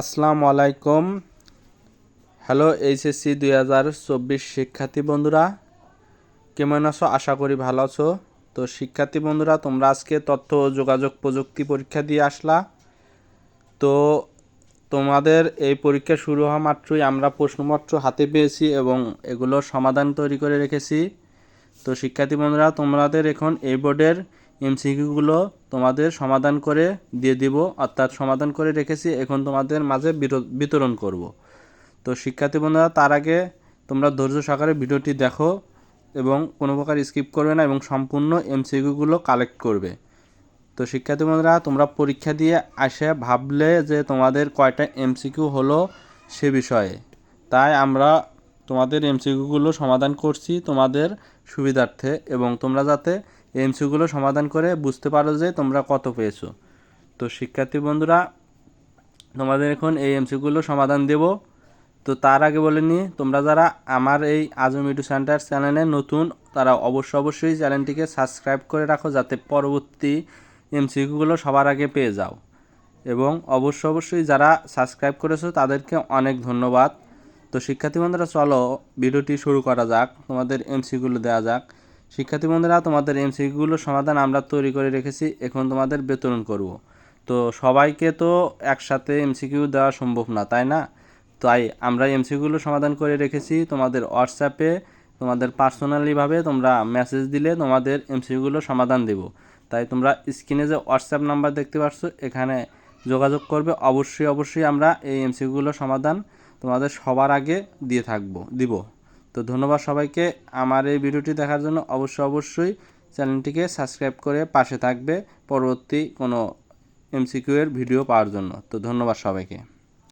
আসসালামু আলাইকুম। Hello HSC 2024 শিক্ষার্থী বন্ধুরা, কেমন আছো? আশা করি ভালো আছো। তো শিক্ষার্থী বন্ধুরা, তোমরা আজকে তথ্য ও যোগাযোগ প্রযুক্তি পরীক্ষা দিয়ে আসলা। তো তোমাদের এই পরীক্ষা শুরু হওয়া মাত্রই আমরা প্রশ্নপত্র হাতে পেয়েছি এবং এগুলোর সমাধান তৈরি করে রেখেছি। তো শিক্ষার্থী বন্ধুরা, তোমাদের এখন এই বোর্ডের এমসিকিউগুলো তোমাদের সমাধান করে দিয়ে দিব, অর্থাৎ সমাধান করে রেখেছি, এখন তোমাদের মাঝে বিতরণ করব। তো শিক্ষার্থী বন্ধুরা, তার আগে তোমরা ধৈর্য সহকারে ভিডিওটি দেখো এবং কোনো প্রকার স্কিপ করবে না এবং সম্পূর্ণ এমসিকিউগুলো কালেক্ট করবে। তো শিক্ষার্থী বন্ধুরা, তোমরা পরীক্ষা দিয়ে আসে ভাবলে যে তোমাদের কয়টা এমসিকিউ হলো সে বিষয়ে, তাই আমরা তোমাদের এমসিকিউগুলো সমাধান করছি তোমাদের সুবিধার্থে, এবং তোমরা যাতে এমসিকিউগুলো সমাধান করে বুঝতে পারো যে তোমরা কত পেয়েছো। তো শিক্ষার্থী বন্ধুরা, তোমাদের এখন এই এমসিকিউগুলো সমাধান দেব। তো তার আগে বলে নিই, তোমরা যারা আমার এই আজম ইউটিউব সেন্টার চ্যানেলে নতুন, তারা অবশ্যই চ্যানেলটিকে সাবস্ক্রাইব করে রাখো, যাতে পরবর্তী এমসিকিউগুলো সবার আগে পেয়ে যাও। এবং অবশ্যই যারা সাবস্ক্রাইব করেছো তাদেরকে অনেক ধন্যবাদ। তো শিক্ষার্থী বন্ধুরা, চলো ভিডিওটি শুরু করা যাক, তোমাদের এমসিকিউগুলো দেওয়া যাক। শিক্ষার্থী বন্ধুরা, তোমাদের এমসিকিউগুলোর সমাধান আমরা তৈরি করে রেখেছি, এখন তোমাদের বিতরণ করব। তো সবাইকে তো একসাথে এমসিকিউ দেওয়া সম্ভব না, তাই না? তাই আমরা এমসিকিউগুলো সমাধান করে রেখেছি তোমাদের হোয়াটসঅ্যাপে, তোমাদের পার্সোনালিভাবে তোমরা মেসেজ দিলে তোমাদের এমসিকিউগুলো সমাধান দেব। তাই তোমরা স্ক্রিনে যে হোয়াটসঅ্যাপ নাম্বার দেখতে পাচ্ছ, এখানে যোগাযোগ করবে। অবশ্যই আমরা এই এমসিকিউগুলো সমাধান তোমাদের সবার আগে দিব। তো ধন্যবাদ সবাইকে আমার এই ভিডিওটি দেখার জন্য। অবশ্যই চ্যানেলটিকে সাবস্ক্রাইব করে পাশে থাকবে পরবর্তী কোনো এমসিকিউ এর ভিডিও পাওয়ার জন্য। তো ধন্যবাদ সবাইকে।